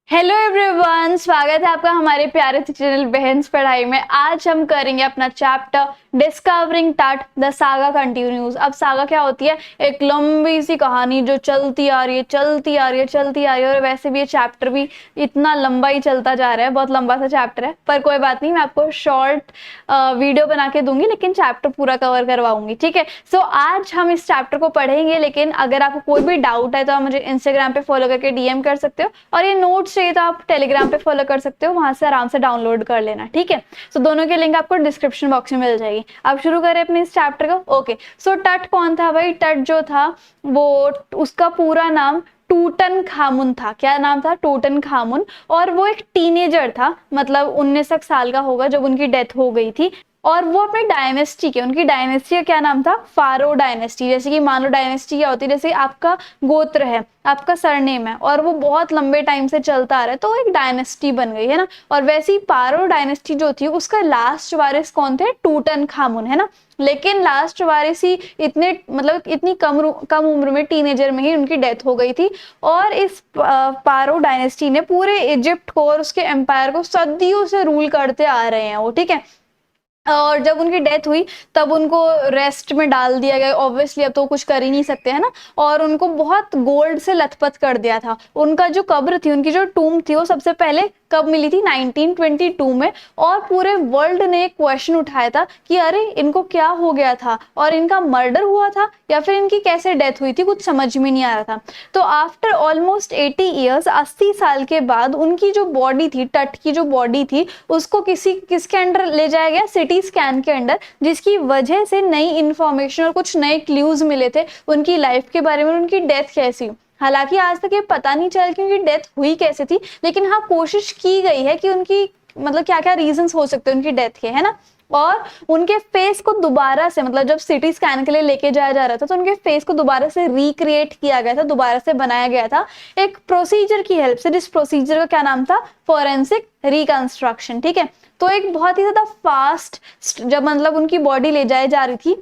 Hello everyone, स्वागत है आपका हमारे प्यारे से चैनल बहन्स पढ़ाई में। आज हम करेंगे अपना चैप्टर डिस्कवरिंग टट द सागा कंटिन्यूज। अब सागा क्या होती है? एक लंबी सी कहानी जो चलती आ रही है चलती आ रही है चलती आ रही है। और वैसे भी ये चैप्टर भी इतना लंबा ही चलता जा रहा है, बहुत लंबा सा चैप्टर है, पर कोई बात नहीं, मैं आपको शॉर्ट वीडियो बना के दूंगी, लेकिन चैप्टर पूरा कवर करवाऊंगी। ठीक है, सो आज हम इस चैप्टर को पढ़ेंगे, लेकिन अगर आपको कोई भी डाउट है तो आप मुझे इंस्टाग्राम पे फॉलो करके डीएम कर सकते हो, और ये नोट्स चाहिए तो आप टेलीग्राम पे फॉलो कर सकते हो, वहां से आराम से डाउनलोड कर लेना। ठीक है, सो दोनों की लिंक आपको डिस्क्रिप्शन बॉक्स में मिल जाएगी। अब शुरू करें अपने इस चैप्टर को। ओके, सो टट कौन था भाई? टट जो था वो, उसका पूरा नाम टूटन खामुन था। क्या नाम था? टूटन खामुन। और वो एक टीनेजर था, मतलब 19 साल का होगा जब उनकी डेथ हो गई थी। और वो अपनी डायनेस्टी के, उनकी डायनेस्टी का क्या नाम था? Pharaoh dynasty. जैसे कि मान लो डायनेस्टी क्या होती है, जैसे आपका गोत्र है, आपका सरनेम है, और वो बहुत लंबे टाइम से चलता आ रहा है, तो एक डायनेस्टी बन गई है ना। और वैसे ही पारो डायनेस्टी जो थी, उसका लास्ट वारिस कौन थे? टूटन खामुन, है ना। लेकिन लास्ट वारिस ही इतने, मतलब इतनी कम उम्र में, टीनेजर में ही उनकी डेथ हो गई थी। और इस पारो डायनेस्टी ने पूरे इजिप्ट को और उसके एम्पायर को सदियों से रूल करते आ रहे हैं वो। ठीक है, और जब उनकी डेथ हुई तब उनको रेस्ट में डाल दिया गया। ऑब्वियसली अब तो कुछ कर ही नहीं सकते, है ना। और उनको बहुत गोल्ड से लथपथ कर दिया था। उनका जो कब्र थी, उनकी जो टूम थी, वो सबसे पहले कब मिली थी? 1922 में। और पूरे वर्ल्ड ने एक क्वेश्चन उठाया था कि अरे इनको क्या हो गया था, और इनका मर्डर हुआ था या फिर इनकी कैसे डेथ हुई थी, कुछ समझ में नहीं आ रहा था। तो आफ्टर ऑलमोस्ट 80 ईयर्स, 80 साल के बाद, उनकी जो बॉडी थी, टट की जो बॉडी थी, उसको किसके अंडर ले जाया गया? सिटी स्कैन के अंडर, जिसकी वजह से नई इंफॉर्मेशन और कुछ नए क्लूज मिले थे उनकी लाइफ के बारे में, उनकी डेथ कैसी। हालांकि आज तक ये पता नहीं चला कि उनकी डेथ हुई कैसे थी, लेकिन हाँ, कोशिश की गई है कि उनकी, मतलब क्या क्या रीजंस हो सकते हैं उनकी डेथ के, है ना। और उनके फेस को दोबारा से, मतलब जब सिटी स्कैन के लिए लेके जाया जा रहा था, तो उनके फेस को दोबारा से रिक्रिएट किया गया था, दोबारा से बनाया गया था एक प्रोसीजर की हेल्प से, जिस प्रोसीजर का क्या नाम था? Forensic reconstruction. ठीक है, तो एक बहुत ही ज्यादा फास्ट, जब मतलब उनकी बॉडी ले जाई जा रही थी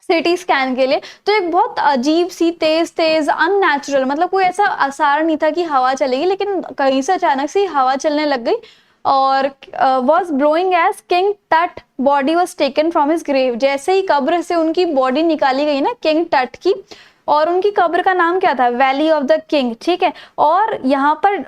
सिटी स्कैन के लिए, तो एक बहुत अजीब सी, तेज तेज, अननेचुरल, मतलब कोई ऐसा आसार नहीं था कि हवा चलेगी, लेकिन कहीं से अचानक से हवा चलने लग गई। और was blowing as King Tut body was taken from his grave. जैसे ही कब्र से उनकी बॉडी निकाली गई ना, किंग टट की, और उनकी कब्र का नाम क्या था? Valley of the king. ठीक है, और यहाँ पर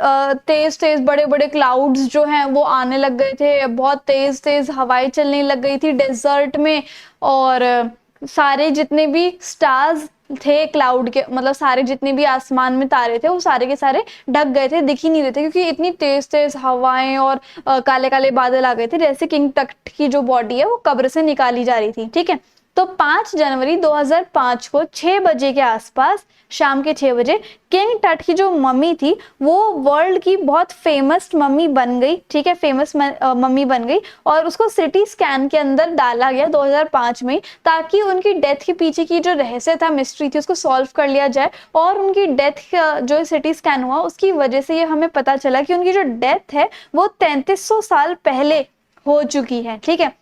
तेज तेज बड़े बड़े क्लाउड्स जो हैं वो आने लग गए थे, बहुत तेज तेज हवाएं चलने लग गई थी डेजर्ट में। और सारे जितने भी स्टार्स थे क्लाउड के, मतलब सारे जितने भी आसमान में तारे थे, वो सारे के सारे ढक गए थे, दिख ही नहीं रहे थे, क्योंकि इतनी तेज तेज हवाएं और काले काले बादल आ गए थे, जैसे किंग टट की जो बॉडी है वो कब्र से निकाली जा रही थी। ठीक है, तो 5 जनवरी 2005 को 6 बजे के आसपास, शाम के 6 बजे, किंग टट की जो मम्मी थी वो वर्ल्ड की बहुत फेमस मम्मी बन गई। ठीक है, फेमस मम्मी बन गई, और उसको सिटी स्कैन के अंदर डाला गया 2005 में, ताकि उनकी डेथ के पीछे की जो रहस्य था, मिस्ट्री थी, उसको सॉल्व कर लिया जाए। और उनकी डेथ जो सिटी स्कैन हुआ, उसकी वजह से ये हमें पता चला कि उनकी जो डेथ है वो 3300 साल पहले हो चुकी है। ठीक है,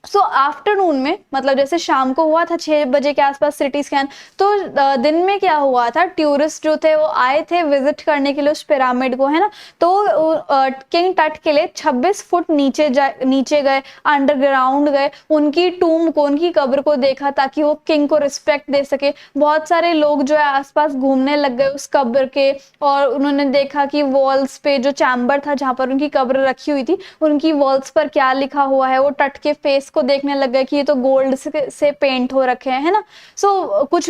सो आफ्टरनून में, मतलब जैसे शाम को हुआ था 6 बजे के आसपास सिटी स्कैन, तो दिन में क्या हुआ था? टूरिस्ट जो थे वो आए थे विजिट करने के लिए उस पिरामिड को, है ना। तो किंग टट के लिए 26 फुट नीचे गए, अंडरग्राउंड गए, उनकी टूम को, उनकी कब्र को देखा, ताकि वो किंग को रिस्पेक्ट दे सके। बहुत सारे लोग जो है आसपास घूमने लग गए उस कब्र के, और उन्होंने देखा कि वॉल्स पे जो चैम्बर था जहां पर उनकी कब्र रखी हुई थी, उनकी वॉल्स पर क्या लिखा हुआ है। वो टट के फेस को देखने लग गए कि ये तो गोल्ड से पेंट हो रखे हैं, है ना। सो कुछ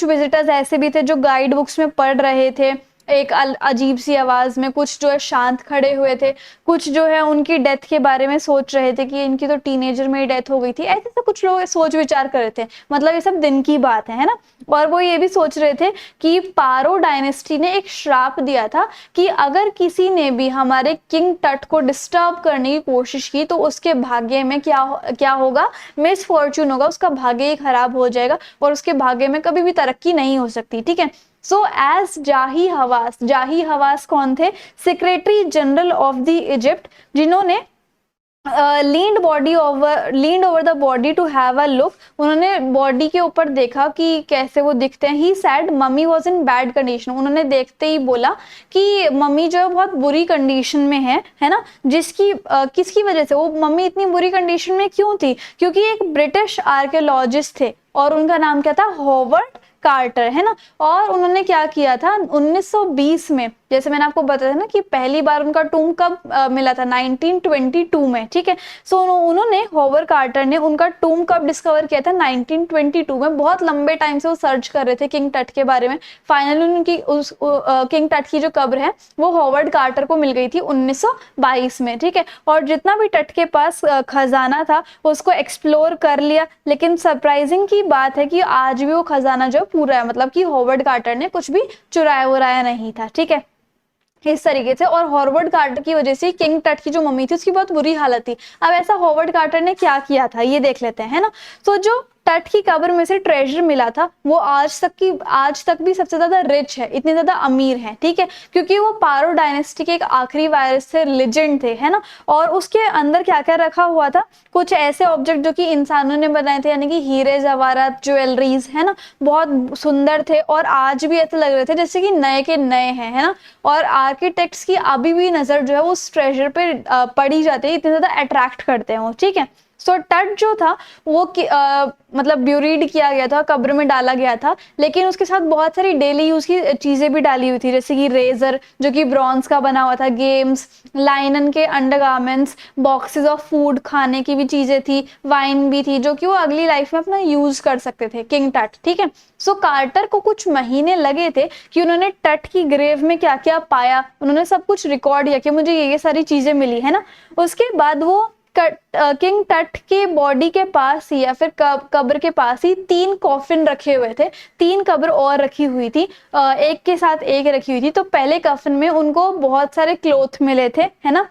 विजिटर्स ऐसे भी थे जो गाइड बुक्स में पढ़ रहे थे एक अजीब सी आवाज में, कुछ जो है शांत खड़े हुए थे, कुछ जो है उनकी डेथ के बारे में सोच रहे थे कि इनकी तो टीनेजर में ही डेथ हो गई थी, ऐसे तो कुछ लोग सोच विचार कर रहे थे। मतलब ये सब दिन की बात है ना। और वो ये भी सोच रहे थे कि पारो डायनेस्टी ने एक श्राप दिया था कि अगर किसी ने भी हमारे किंग टट को डिस्टर्ब करने की कोशिश की, तो उसके भाग्य में क्या होगा? मिस फॉर्चून होगा, उसका भाग्य ही खराब हो जाएगा, और उसके भाग्य में कभी भी तरक्की नहीं हो सकती। ठीक है, सो एज जाही हवास कौन थे? Secretary general of the Egypt, जिन्होंने leaned over the body to have a look. उन्होंने बॉडी के ऊपर देखा कि कैसे वो दिखते हैं। He said mummy was in bad condition. उन्होंने देखते ही बोला कि मम्मी जो है बहुत बुरी कंडीशन में है ना। किसकी वजह से वो मम्मी इतनी बुरी कंडीशन में क्यों थी? क्योंकि एक ब्रिटिश आर्कियोलॉजिस्ट थे और उनका नाम क्या था? हॉवर्ड कार्टर, है ना। और उन्होंने क्या किया था 1920 में, जैसे मैंने आपको बताया था ना कि पहली बार उनका टूम कब मिला था? 1922 में, ठीक है। सो उन्होंने हॉवर्ड कार्टर ने उनका टूम कब डिस्कवर किया था? 1922 में। बहुत लंबे टाइम से वो सर्च कर रहे थे किंग टट के बारे में। फाइनली उनकी उस किंग टट की जो कब्र है वो हॉवर्ड कार्टर को मिल गई थी 1922 में, ठीक है। और जितना भी टट के पास खजाना था उसको एक्सप्लोर कर लिया, लेकिन सरप्राइजिंग की बात है कि आज भी वो खजाना जो पूरा है, मतलब कि हॉवर्ड कार्टर ने कुछ भी चुराया वुराया नहीं था, ठीक है, इस तरीके से। और हॉवर्ड कार्टर की वजह से किंग टट की जो मम्मी थी उसकी बहुत बुरी हालत थी। अब ऐसा हॉवर्ड कार्टर ने क्या किया था ये देख लेते हैं, है ना। तो जो टट की कब्र में से ट्रेजर मिला था वो आज तक भी सबसे ज्यादा रिच है, इतने ज्यादा अमीर है, ठीक है, क्योंकि वो पारो डायनेस्टी के एक आखिरी वारिस थे, लेजेंड थे, है ना। और उसके अंदर क्या क्या रखा हुआ था? कुछ ऐसे ऑब्जेक्ट जो कि इंसानों ने बनाए थे, यानी कि हीरे जवाहरात, ज्वेलरीज, है ना, बहुत सुंदर थे और आज भी ऐसे लग रहे थे जैसे कि नए के नए हैं, है ना। और आर्किटेक्ट्स की अभी भी नजर जो है वो उस ट्रेजर पे पड़ी जाती है, इतने ज्यादा अट्रैक्ट करते हैं वो, ठीक है। सो टट जो था वो मतलब ब्यूरीड किया गया था, कब्र में डाला गया था, लेकिन उसके साथ बहुत सारी डेली यूज की चीजें भी डाली हुई थी, जैसे कि रेजर जो कि ब्रॉन्ज का बना हुआ था, गेम्स, लाइनन के अंडरगारमेंट्स, बॉक्सेस ऑफ फूड, खाने की भी चीजें थी, वाइन भी थी, जो कि वो अगली लाइफ में अपना यूज कर सकते थे किंग टट, ठीक है। सो कार्टर को कुछ महीने लगे थे कि उन्होंने टट की ग्रेव में क्या क्या पाया, उन्होंने सब कुछ रिकॉर्ड किया कि मुझे ये सारी चीजें मिली, है ना। उसके बाद वो किंग टट के बॉडी के पास ही या फिर कब्र के पास ही 3 कॉफिन रखे हुए थे, 3 कब्र और रखी हुई थी, एक के साथ एक रखी हुई थी। तो पहले कफन में उनको बहुत सारे क्लोथ मिले थे, है ना,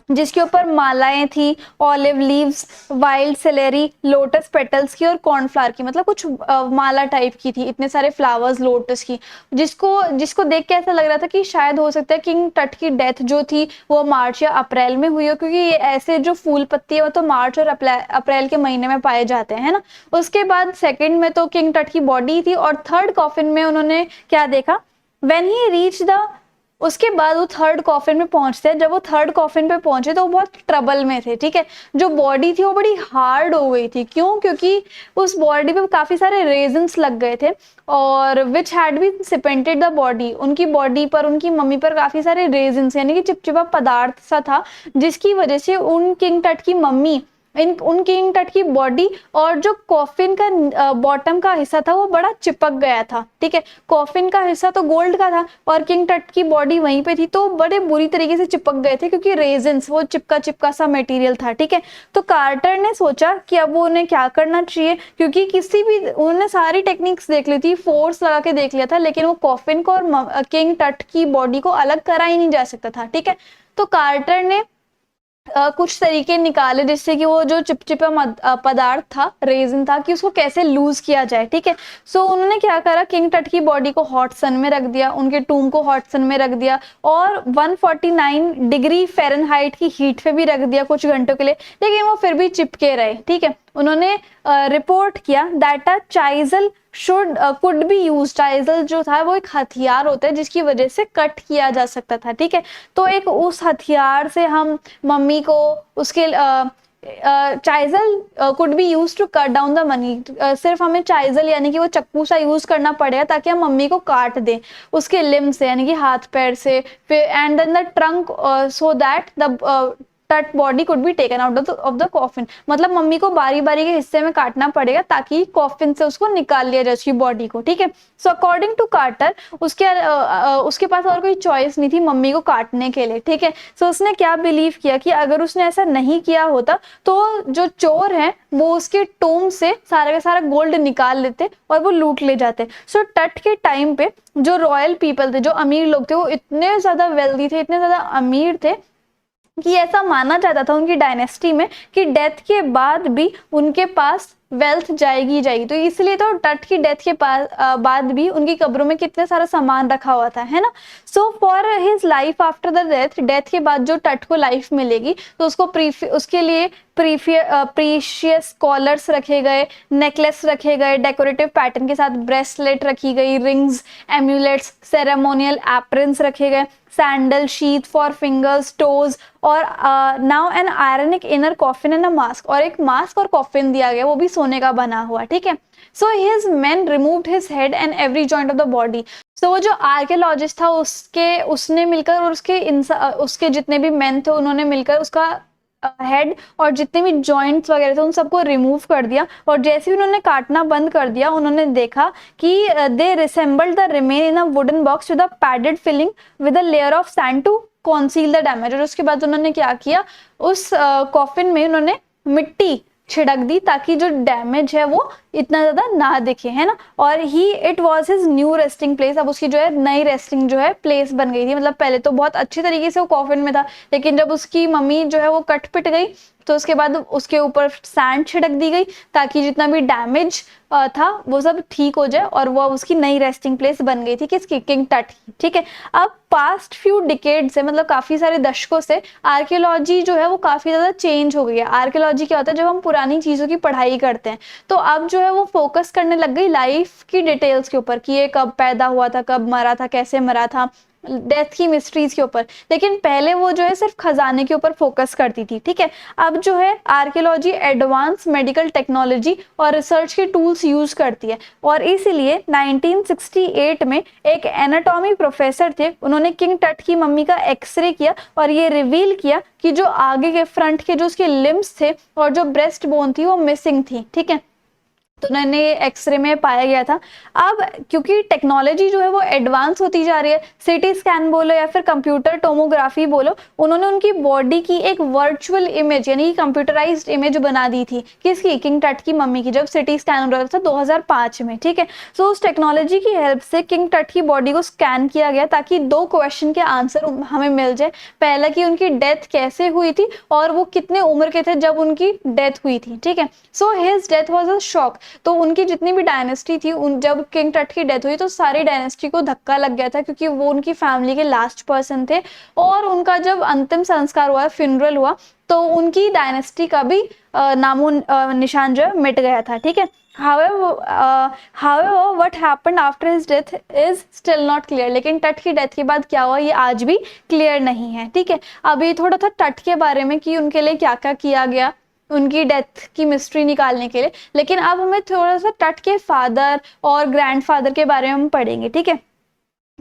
जिसके ऊपर मालाएं थी, olive leaves, wild salary, lotus petals की और कॉर्नफ्लावर की, मतलब कुछ माला टाइप की थी, इतने सारे फ्लावर्स लोटस की, जिसको जिसको देख के ऐसा लग रहा था कि शायद हो सकता है किंग टट की डेथ जो थी वो मार्च या अप्रैल में हुई हो, क्योंकि ये ऐसे जो फूल पत्ती है वो तो मार्च और अप्रैल के महीने में पाए जाते हैं, है ना। उसके बाद सेकेंड में तो किंग टट की बॉडी थी और थर्ड कॉफिन में उन्होंने क्या देखा? व्हेन ही रीच द उसके बाद वो थर्ड कॉफिन में पहुंचते हैं। जब वो थर्ड कॉफिन पे पहुंचे तो वो बहुत ट्रबल में थे, ठीक है। जो बॉडी थी वो बड़ी हार्ड हो गई थी, क्यों? क्योंकि उस बॉडी पे काफी सारे रेजन्स लग गए थे और which had been cemented the body, उनकी बॉडी पर, उनकी मम्मी पर काफी सारे रेजन्स यानी कि चिपचिपा पदार्थ सा था, जिसकी वजह से उन किंग टट की मम्मी उन किंग टट की बॉडी और जो कॉफिन का बॉटम का हिस्सा था वो बड़ा चिपक गया था, ठीक है। कॉफिन का हिस्सा तो गोल्ड का था और किंग टट की बॉडी वहीं पे थी, तो बड़े बुरी तरीके से चिपक गए थे क्योंकि रेजिन्स, वो चिपका चिपका सा मटेरियल था, ठीक है। तो कार्टर ने सोचा कि अब वो उन्हें क्या करना चाहिए, क्योंकि किसी भी उन्होंने सारी टेक्निक्स देख ली थी, फोर्स लगा के देख लिया था, लेकिन वो कॉफिन को और किंग टट की बॉडी को अलग करा ही नहीं जा सकता था, ठीक है। तो कार्टर ने कुछ तरीके निकाले जिससे कि वो जो चिपचिपा पदार्थ था, रेजिन था, कि उसको कैसे लूज किया जाए, ठीक है। सो उन्होंने क्या करा, किंग टट की बॉडी को हॉट सन में रख दिया, उनके टूम को हॉट सन में रख दिया और 149 डिग्री फ़ारेनहाइट की हीट पे भी रख दिया कुछ घंटों के लिए, लेकिन वो फिर भी चिपके रहे, ठीक है। उन्होंने रिपोर्ट किया that a chisel could be use. Chisel जो था वो एक हथियार होता है जिसकी वजह से कट किया जा सकता था, ठीक है। तो एक उस हथियार से हम मम्मी को उसके chisel could be use to cut down the money. सिर्फ हमें चाइजल यानी कि वो चक्कू सा यूज करना पड़ेगा ताकि हम मम्मी को काट दें उसके लिम्ब से, यानी कि हाथ पैर से, फिर and then the trunk so that the tut body could be taken out of the coffin. मतलब मम्मी को बारी बारी के हिस्से में काटना पड़ेगा ताकि कॉफिन से उसको निकाल लिया जाए उसकी बॉडी को, ठीक है। सो अकॉर्डिंग टू कार्टर उसके पास और कोई चॉइस नहीं थी मम्मी को काटने के लिए, ठीक है। सो उसने क्या बिलीव किया कि अगर उसने ऐसा नहीं किया होता तो जो चोर हैं वो उसके टोम से सारा का सारा गोल्ड निकाल लेते और वो लूट ले जाते। सो टट के टाइम पे जो रॉयल पीपल थे, जो अमीर लोग थे, वो इतने ज्यादा वेल्दी थे, इतने ज्यादा अमीर थे कि ऐसा माना जाता था उनकी डायनेस्टी में कि डेथ के बाद भी उनके पास वेल्थ जाएगी ही जाएगी। तो इसलिए तो टट की डेथ के बाद भी उनकी कब्रों में कितने सारा सामान रखा हुआ था, है ना। So for his life after the death, death के बाद जो टट को लाइफ मिलेगी तो उसके लिए प्रीशियस कॉलर्स रखे गए, नेकलेस रखे गए डेकोरेटिव पैटर्न के साथ, ब्रेसलेट रखी गई, रिंग्स, एम्यूलेट्स, सेरेमोनियल एप्रन्स रखे गए, sandal, sheath for fingers, toes, और now an ironic inner coffin and a mask, और एक मास्क और कॉफिन दिया गया, वो भी सोने का बना हुआ, ठीक है। So his men removed his head and every joint of the body. So वो जो आर्कियोलॉजिस्ट था उसने मिलकर और उसके जितने भी मेन थे उन्होंने मिलकर उसका हेड और जितने भी जॉइंट्स वगैरह थे उन सबको रिमूव कर दिया, और जैसे ही उन्होंने काटना बंद कर दिया उन्होंने देखा कि they resembled the remain in a wooden box with a padded filling with a layer of sand to conceal the damage. और उसके बाद उन्होंने क्या किया, उस कॉफिन में उन्होंने मिट्टी छिड़क दी ताकि जो डैमेज है वो इतना ज्यादा ना दिखे, है ना। और it was his new resting place, अब उसकी जो है नई रेस्टिंग जो है प्लेस बन गई थी। मतलब पहले तो बहुत अच्छी तरीके से वो कॉफिन में था, लेकिन जब उसकी मम्मी जो है वो कट पिट गई तो उसके बाद उसके ऊपर सैंड छिड़क दी गई ताकि जितना भी डैमेज था वो सब ठीक हो जाए, और वो उसकी नई रेस्टिंग प्लेस बन गई थी किसकी, किंग टट की, ठीक है। अब पास्ट फ्यू डिकेड से, मतलब काफी सारे दशकों से आर्कियोलॉजी जो है वो काफी ज्यादा चेंज हो गई है। आर्कियोलॉजी क्या होता है, जब हम पुरानी चीजों की पढ़ाई करते हैं तो अब जो है वो फोकस करने लग गई लाइफ की डिटेल्स के ऊपर कि ये कब पैदा हुआ था, कब मरा था, कैसे मरा था, डेथ की मिस्ट्रीज के ऊपर। लेकिन पहले वो जो है सिर्फ खजाने के ऊपर फोकस करती थी, ठीक है। अब जो है आर्कियोलॉजी एडवांस मेडिकल टेक्नोलॉजी और रिसर्च के टूल्स यूज करती है, और इसीलिए 1968 में एक एनाटॉमी प्रोफेसर थे, उन्होंने किंग टट की मम्मी का एक्सरे किया और ये रिवील किया कि जो आगे के फ्रंट के जो उसके लिम्स थे और जो ब्रेस्ट बोन थी वो मिसिंग थी, ठीक है। तो उन्होंने एक्सरे में पाया गया था। अब क्योंकि टेक्नोलॉजी जो है वो एडवांस होती जा रही है, सिटी स्कैन बोलो या फिर कंप्यूटर टोमोग्राफी बोलो, उन्होंने उनकी बॉडी की एक वर्चुअल इमेज यानी कंप्यूटराइज्ड इमेज बना दी थी, किसकी, किंग टट की मम्मी की, जब सिटी स्कैन हो रहा था 2005 में, ठीक है। सो उस टेक्नोलॉजी की हेल्प से किंग टट की बॉडी को स्कैन किया गया ताकि 2 क्वेश्चन के आंसर हमें मिल जाए। पहला कि उनकी डेथ कैसे हुई थी और वो कितने उम्र के थे जब उनकी डेथ हुई थी, ठीक है। So his death was a shock. तो उनकी जितनी भी डायनेस्टी थी जब किंग टट की डेथ हुई तो सारी डायनेस्टी को धक्का लग गया था, क्योंकि वो उनकी फैमिली के लास्ट पर्सन थे, और उनका जब अंतिम संस्कार हुआ, फ्यूनरल हुआ, तो उनकी डायनेस्टी का भी नामो निशान जो मिट गया था, ठीक है। However, what happened after his death is still not clear. लेकिन टट की डेथ के बाद क्या हुआ ये आज भी क्लियर नहीं है, ठीक है। अभी थोड़ा था टट के बारे में कि उनके लिए क्या क्या किया गया उनकी डेथ की मिस्ट्री निकालने के लिए, लेकिन अब हमें थोड़ा सा टट के फादर और ग्रैंडफादर के बारे में हम पढ़ेंगे, ठीक है।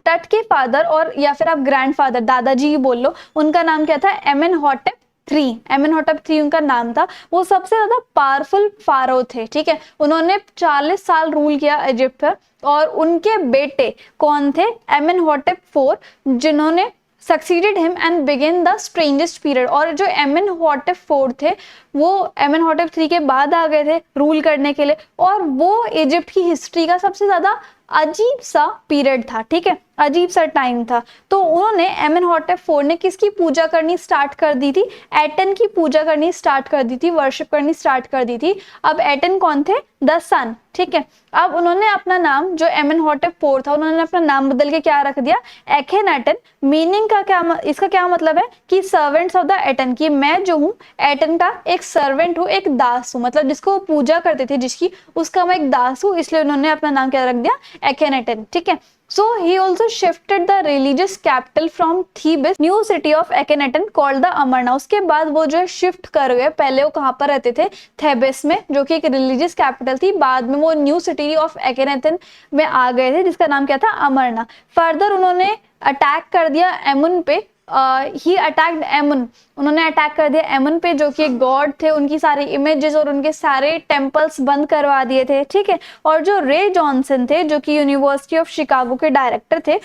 टट के फादर, और या फिर आप ग्रैंडफादर, दादाजी ही बोल लो, उनका नाम क्या था, एमेनहॉटेप III उनका नाम था। वो सबसे ज्यादा पावरफुल फारो थे, ठीक है। उन्होंने 40 साल रूल किया इजिप्ट पर, और उनके बेटे कौन थे, एमेनहॉटेप IV, जिन्होंने succeeded him and begin the strangest period. और जो एमेनहॉटेप IV थे वो एमेनहॉटेप III के बाद आ गए थे रूल करने के लिए, और वो इजिप्ट की हिस्ट्री का सबसे ज्यादा अजीब सा पीरियड था, ठीक है, अजीब सा टाइम था। तो उन्होंने एमेनहॉटेप IV ने किसकी पूजा करनी स्टार्ट कर दी थी, एटन की पूजा करनी स्टार्ट कर दी थी, वर्शिप करनी स्टार्ट कर दी थी। अब एटन कौन थे, द सन, ठीक है। अब उन्होंने अपना नाम, जो एमेनहॉटेप IV था, उन्होंने अपना नाम बदल के क्या रख दिया, एखेनाटन। मीनिंग का क्या, इसका क्या मतलब है कि सर्वेंट्स ऑफ द एटन, की मैं जो हूँ एटन का एक सर्वेंट हूँ, एक दास हूँ, मतलब जिसको पूजा करते थे जिसकी, उसका मैं एक दास हूँ, इसलिए उन्होंने अपना नाम क्या रख दिया, एखेनाटन, ठीक है। So he also shifted the religious capital from Thebes, new city of Akhenaten called the Amarna। उसके बाद वो जो है शिफ्ट कर गए, पहले वो कहाँ पर रहते थे, थेबेस में, जो कि एक रिलीजियस कैपिटल थी, बाद में वो न्यू सिटी ऑफ Akhenaten में आ गए थे, जिसका नाम क्या था, अमरना। फर्दर उन्होंने अटैक कर दिया एमुन पे, ही अटैक्ड एमुन, उन्होंने अटैक कर दिया एमुन पे, जो कि गॉड थे, उनकी सारी इमेजेस और उनके सारे टेम्पल्स बंद करवा दिए थे, ठीक है। और जो रे जॉनसन थे, जो कि यूनिवर्सिटी ऑफ शिकागो के डायरेक्टर थे,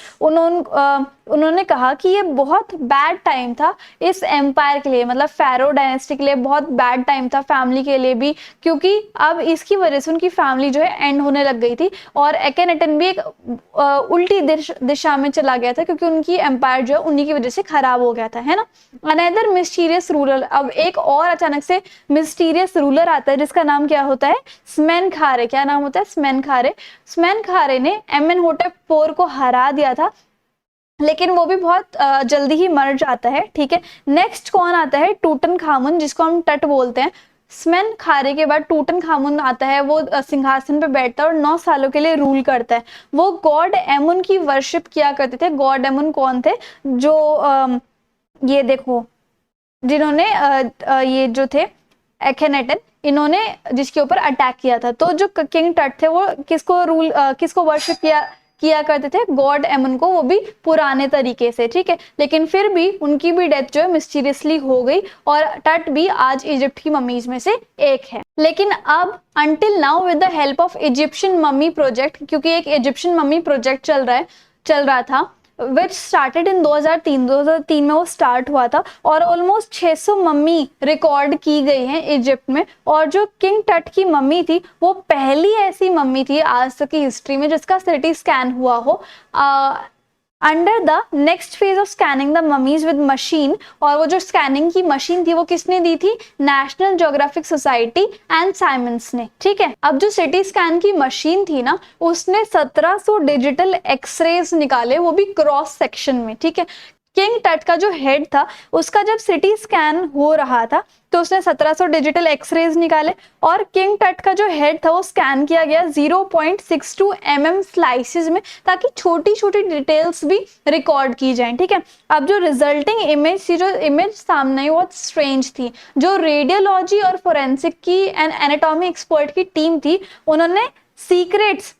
उन्होंने कहा कि ये बहुत बैड टाइम था इस एम्पायर के लिए, मतलब फेरो डायनेस्टी के लिए बहुत बैड टाइम था, फैमिली के लिए भी, क्योंकि अब इसकी वजह से उनकी फैमिली जो है एंड होने लग गई थी और एकेनेटन भी एक उल्टी दिशा में चला गया था, क्योंकि उनकी एम्पायर जो है उन्हीं की वजह से खराब हो गया था, है ना। अनदर मिस्टीरियस रूलर, अब एक और अचानक से मिस्टीरियस रूलर आता है जिसका नाम क्या होता है, स्मेनखारे। क्या नाम होता है, स्मेनखारे। स्मेनखारे ने एमेनहोटेप 4 को हरा दिया था, लेकिन वो भी बहुत जल्दी ही मर जाता है, ठीक है। नेक्स्ट कौन आता है, टूटन खामुन, जिसको हम टट बोलते हैं। स्मेन खारे के बाद टूटन खामुन आता है, वो सिंहासन पे बैठता है और 9 सालों के लिए रूल करता है। वो गॉड एमुन की वर्शिप किया करते थे। गॉड एमुन कौन थे, जो ये देखो, जिन्होंने ये जो थे एखेनेटन, इन्होंने जिसके ऊपर अटैक किया था। तो जो किंग टट थे वो किसको वर्शिप किया करते थे, गॉड एमन को, वो भी पुराने तरीके से, ठीक है। लेकिन फिर भी उनकी भी डेथ जो है मिस्टीरियसली हो गई और टट भी आज इजिप्ट की मम्मीज में से एक है। लेकिन अब until now with the help of Egyptian mummy project, क्योंकि एक इजिप्शियन मम्मी प्रोजेक्ट चल रहा था, विच स्टार्टेड इन 2003 में वो स्टार्ट हुआ था, और ऑलमोस्ट 600 मम्मी रिकॉर्ड की गई हैं इजिप्ट में। और जो किंग टट की मम्मी थी वो पहली ऐसी मम्मी थी आज तक की हिस्ट्री में जिसका सिटी स्कैन हुआ हो। Under the next phase of scanning the mummies with machine, और वो जो स्कैनिंग की मशीन थी वो किसने दी थी, National Geographic Society and Simons ने, ठीक है। अब जो सिटी स्कैन की मशीन थी ना, उसने 1700 डिजिटल एक्सरेज निकाले, वो भी क्रॉस सेक्शन में, ठीक है। किंग टट का जो हेड था उसका जब सिटी स्कैन हो रहा था तो उसने 1700 डिजिटल एक्सरेज निकाले, और किंग टट का जो हेड था वो स्कैन किया गया 0.62 mm स्लाइसेस में, ताकि छोटी छोटी डिटेल्स भी रिकॉर्ड की जाएं, ठीक है। अब जो रिजल्टिंग इमेज थी, जो इमेज सामने आई, बहुत स्ट्रेंज थी। जो रेडियोलॉजी और फोरेंसिक की एंड एनाटॉमी एक्सपर्ट की टीम थी, उन्होंने सीक्रेट्स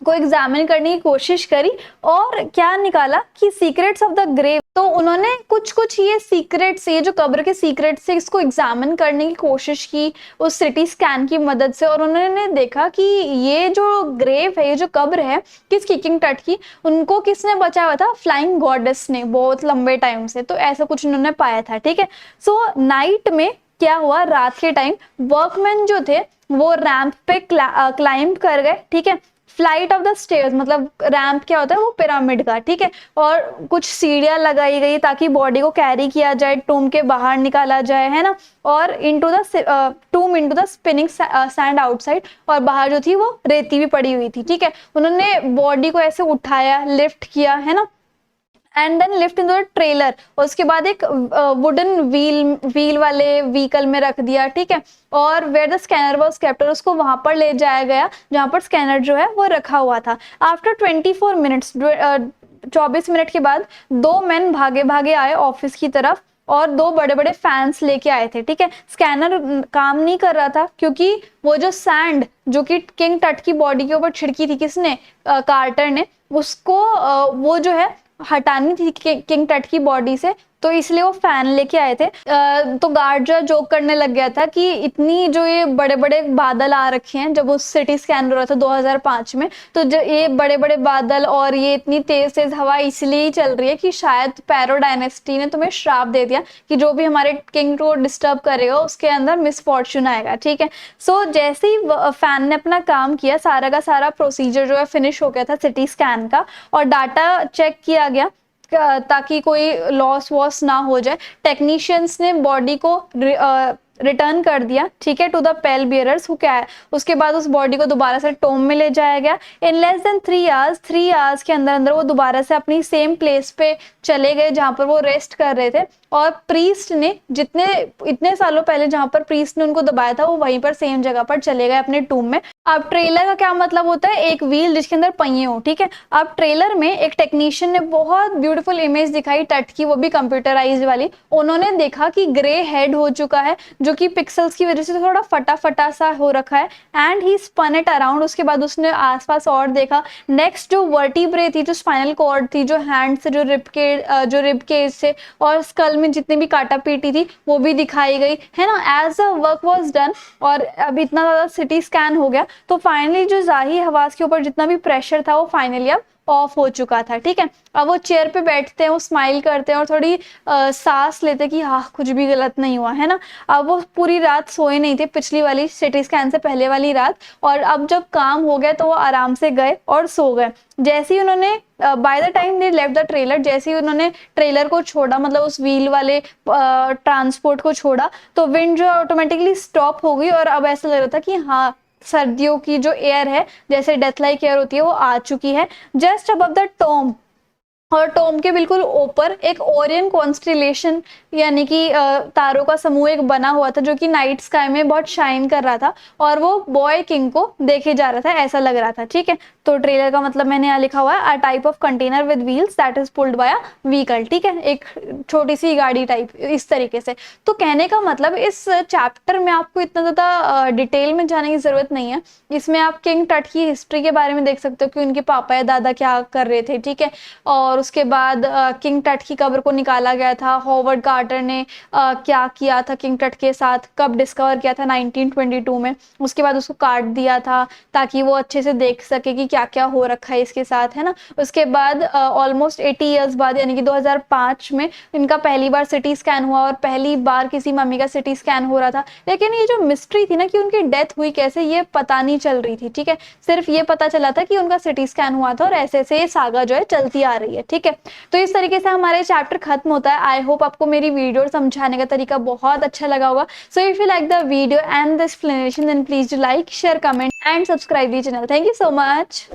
को एग्जामिन करने की कोशिश करी और क्या निकाला कि सीक्रेट्स ऑफ द ग्रेव। तो उन्होंने कुछ ये सीक्रेट्स, ये जो कब्र के सीक्रेट्स है, इसको एग्जामिन करने की कोशिश की उस सिटी स्कैन की मदद से, और उन्होंने देखा कि ये जो ग्रेव है, ये जो कब्र है किसकी, किंग टट की, उनको किसने बचाया हुआ था, फ्लाइंग गॉडेस ने, बहुत लंबे टाइम से। तो ऐसा कुछ उन्होंने पाया था, ठीक है। सो नाइट में क्या हुआ, रात के टाइम वर्कमैन जो थे वो रैंप पे क्लाइंब कर गए, ठीक है। फ्लाइट ऑफ द स्टेयर्स, मतलब रैंप क्या होता है, वो पिरामिड का, ठीक है। और कुछ सीढ़ियां लगाई गई ताकि बॉडी को कैरी किया जाए, टूम के बाहर निकाला जाए, है ना। और into the टूम into the spinning sand outside, और बाहर जो थी वो रेती भी पड़ी हुई थी, ठीक है। उन्होंने बॉडी को ऐसे उठाया, लिफ्ट किया, है ना, and then lift in the trailer, उसके बाद एक वुडन व्हील वाले व्हीकल में रख दिया, ठीक है। और where the scanner was kept, उसको वहां पर ले जाया गया जहां पर स्कैनर जो है वो रखा हुआ था। आफ्टर 24 मिनट्स, 24 मिनट के बाद 2 मैन भागे भागे आए ऑफिस की तरफ और 2 बड़े बड़े फैंस लेके आए थे, ठीक है। स्कैनर काम नहीं कर रहा था क्योंकि वो जो सैंड जो कि किंग टट की बॉडी के ऊपर छिड़की थी, किसने, कार्टर ने, उसको वो जो है हटानी थी किंग टट की बॉडी से, तो इसलिए वो फैन लेके आए थे। तो गार्ड जो जोक करने लग गया था कि इतनी जो ये बड़े बड़े बादल आ रखे हैं, जब उस सिटी स्कैन हो रहा था 2005 में, तो जो ये बड़े बड़े बादल और ये इतनी तेज तेज हवा इसलिए ही चल रही है कि शायद पैरो डायनेस्टी ने तुम्हें श्राप दे दिया कि जो भी हमारे किंग को डिस्टर्ब करेगा उसके अंदर मिसफॉर्चून आएगा, ठीक है। सो जैसे ही फैन ने अपना काम किया, सारा का सारा प्रोसीजर जो है फिनिश हो गया था सिटी स्कैन का, और डाटा चेक किया गया ताकि कोई लॉस वॉस ना हो जाए। टेक्नीशियंस ने बॉडी को रिटर्न कर दिया, ठीक है, to the pallbearers who क्या है। उसके बाद उस बॉडी को दोबारा से टोम में ले जाया गया। इन लेस देन 3 आवर्स के अंदर अंदर वो दोबारा से अपनी सेम प्लेस पे चले गए जहां पर वो रेस्ट कर रहे थे, और प्रीस्ट ने इतने सालों पहले जहां पर प्रीस्ट ने उनको दबाया था, वो वहीं पर सेम जगह पर चले गए अपने टूम में। अब ट्रेलर का क्या मतलब होता है, एक व्हील जिसके अंदर पहिए हो, ठीक है। अब ट्रेलर में एक टेक्नीशियन ने बहुत ब्यूटीफुल इमेज दिखाई टट की, वो भी कंप्यूटराइज वाली। उन्होंने देखा कि ग्रे हेड हो चुका है जो कि पिक्सल्स की वजह से थोड़ा फटा फटा सा हो रखा है, and he spun it around. उसके बाद उसने आसपास और देखा। नेक्स्ट जो वर्टिब्रे थी, जो स्पाइनल कॉर्ड थी, जो हैंड से जो रिब केज से और स्कल में जितनी भी काटा पीटी थी वो भी दिखाई गई, है ना। As a work was done, और अब इतना ज्यादा सिटी स्कैन हो गया तो फाइनली जो जाहिर हवास के ऊपर जितना भी प्रेशर था वो फाइनली अब ऑफ हो चुका था। ठीक है, अब वो चेयर पे बैठते हैं, वो स्माइल करते हैं और थोड़ी सांस लेते कि हाँ कुछ भी गलत नहीं हुआ है ना। अब वो पूरी रात सोए नहीं थे, पिछली वाली सिटी स्कैन से पहले वाली रात, और अब जब काम हो गया तो वो आराम से गए और सो गए। जैसे ही उन्होंने by the time they left the trailer, जैसे ही उन्होंने ट्रेलर को छोड़ा, मतलब उस व्हील वाले ट्रांसपोर्ट को छोड़ा, तो विंड जो ऑटोमेटिकली स्टॉप हो गई और अब ऐसा लग रहा था कि हाँ सर्दियों की जो एयर है, जैसे डेथ लाइक एयर होती है, वो आ चुकी है। जस्ट अबव द टॉम, और टॉम के बिल्कुल ऊपर एक ओरियन कॉन्स्टिलेशन यानी कि तारों का समूह एक बना हुआ था, जो कि नाइट स्काई में बहुत शाइन कर रहा था और वो बॉय किंग को देखे जा रहा था, ऐसा लग रहा था। ठीक है, तो ट्रेलर का मतलब मैंने यहाँ लिखा हुआ है a type of container with wheels that is pulled bye a vehicle. ठीक है, एक छोटी सी गाड़ी टाइप इस तरीके से। तो कहने का मतलब इस चैप्टर में आपको इतना ज्यादा डिटेल में जाने की जरूरत नहीं है। इसमें आप किंग टट की हिस्ट्री के बारे में देख सकते हो कि उनके पापा या दादा क्या कर रहे थे। ठीक है, और उसके बाद किंग टट की कब्र को निकाला गया था, हॉवर्ड कार्टर ने क्या किया था किंग टट के साथ, कब डिस्कवर किया था 1922 में, उसके बाद उसको काट दिया था ताकि वो अच्छे से देख सके कि क्या क्या हो रखा है इसके साथ, है ना। उसके बाद ऑलमोस्ट 80 ईयर्स बाद यानी कि 2005 में इनका पहली बार सिटी स्कैन हुआ और पहली बार किसी मम्मी का सिटी स्कैन हो रहा था। लेकिन ये जो मिस्ट्री थी ना कि उनकी डेथ हुई कैसे, ये पता नहीं चल रही थी। ठीक है, सिर्फ ये पता चला था कि उनका सिटी स्कैन हुआ था और ऐसे ऐसे ये सागा जो है चलती आ रही है। ठीक है, तो इस तरीके से हमारे चैप्टर खत्म होता है। आई होप आपको मेरी वीडियो समझाने का तरीका बहुत अच्छा लगा होगा। So if you like the video and the explanation then please do like, share, comment and subscribe the channel. Thank you so much.